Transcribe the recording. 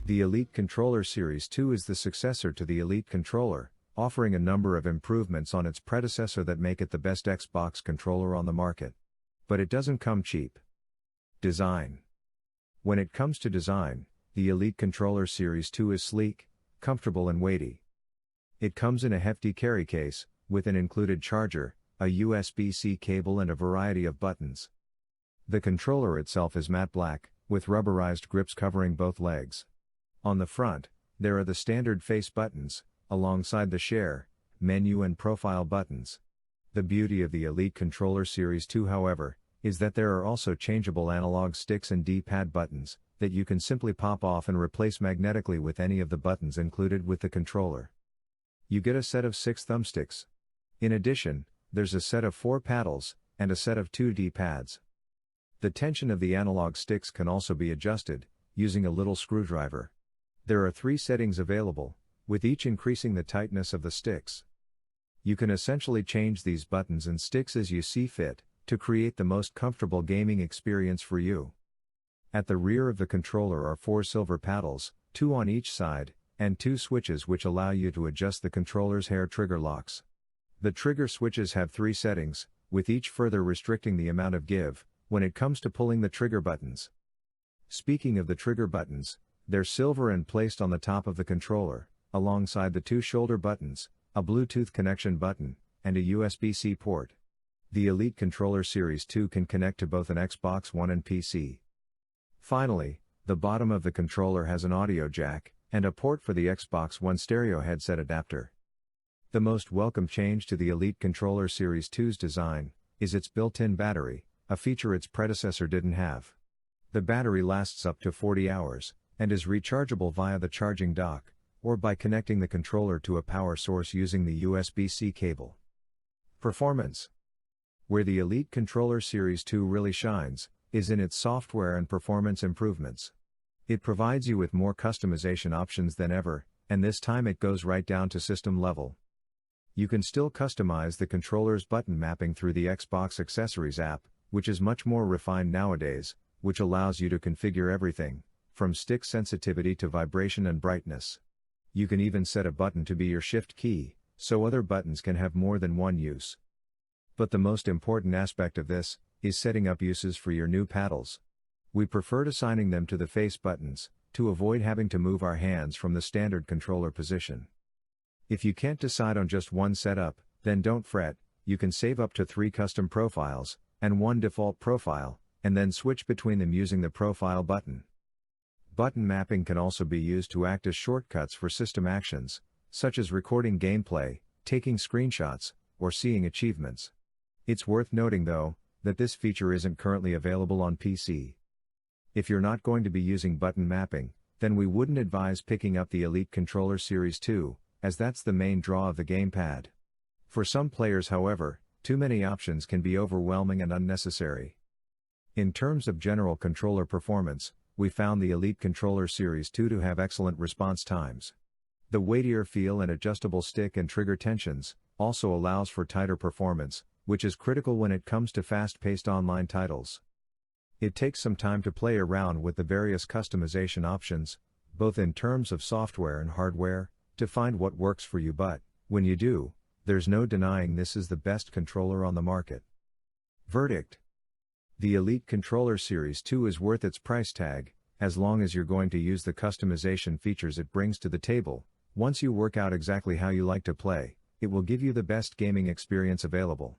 The Elite Controller Series 2 is the successor to the Elite Controller, offering a number of improvements on its predecessor that make it the best Xbox controller on the market. But it doesn't come cheap. Design. When it comes to design, the Elite Controller Series 2 is sleek, comfortable and weighty. It comes in a hefty carry case, with an included charger, a USB-C cable and a variety of buttons. The controller itself is matte black, with rubberized grips covering both legs. On the front, there are the standard face buttons, alongside the share, menu and profile buttons. The beauty of the Elite Controller Series 2, however, is that there are also changeable analog sticks and D-pad buttons, that you can simply pop off and replace magnetically with any of the buttons included with the controller. You get a set of 6 thumbsticks. In addition, there's a set of 4 paddles, and a set of 2 D-pads. The tension of the analog sticks can also be adjusted, using a little screwdriver. There are 3 settings available, with each increasing the tightness of the sticks. You can essentially change these buttons and sticks as you see fit, to create the most comfortable gaming experience for you. At the rear of the controller are 4 silver paddles, 2 on each side, and 2 switches which allow you to adjust the controller's hair trigger locks. The trigger switches have 3 settings, with each further restricting the amount of give, when it comes to pulling the trigger buttons. Speaking of the trigger buttons, they're silver and placed on the top of the controller, alongside the 2 shoulder buttons, a Bluetooth connection button, and a USB-C port. The Elite Controller Series 2 can connect to both an Xbox One and PC. Finally, the bottom of the controller has an audio jack, and a port for the Xbox One stereo headset adapter. The most welcome change to the Elite Controller Series 2's design, is its built-in battery, a feature its predecessor didn't have. The battery lasts up to 40 hours, and is rechargeable via the charging dock, or by connecting the controller to a power source using the USB-C cable. Performance. Where the Elite Controller Series 2 really shines, is in its software and performance improvements. It provides you with more customization options than ever, and this time it goes right down to system level. You can still customize the controller's button mapping through the Xbox Accessories app, which is much more refined nowadays, which allows you to configure everything, from stick sensitivity to vibration and brightness. You can even set a button to be your shift key, so other buttons can have more than one use. But the most important aspect of this, is setting up uses for your new paddles. We preferred assigning them to the face buttons, to avoid having to move our hands from the standard controller position. If you can't decide on just one setup, then don't fret, you can save up to 3 custom profiles, and 1 default profile, and then switch between them using the profile button. Button mapping can also be used to act as shortcuts for system actions, such as recording gameplay, taking screenshots, or seeing achievements. It's worth noting though, that this feature isn't currently available on PC. If you're not going to be using button mapping, then we wouldn't advise picking up the Elite Controller Series 2, as that's the main draw of the gamepad. For some players, however, too many options can be overwhelming and unnecessary. In terms of general controller performance, we found the Elite Controller Series 2 to have excellent response times. The weightier feel and adjustable stick and trigger tensions also allows for tighter performance, which is critical when it comes to fast-paced online titles. It takes some time to play around with the various customization options, both in terms of software and hardware, to find what works for you, but, when you do, there's no denying this is the best controller on the market. Verdict. The Elite Controller Series 2 is worth its price tag, as long as you're going to use the customization features it brings to the table. Once you work out exactly how you like to play, it will give you the best gaming experience available.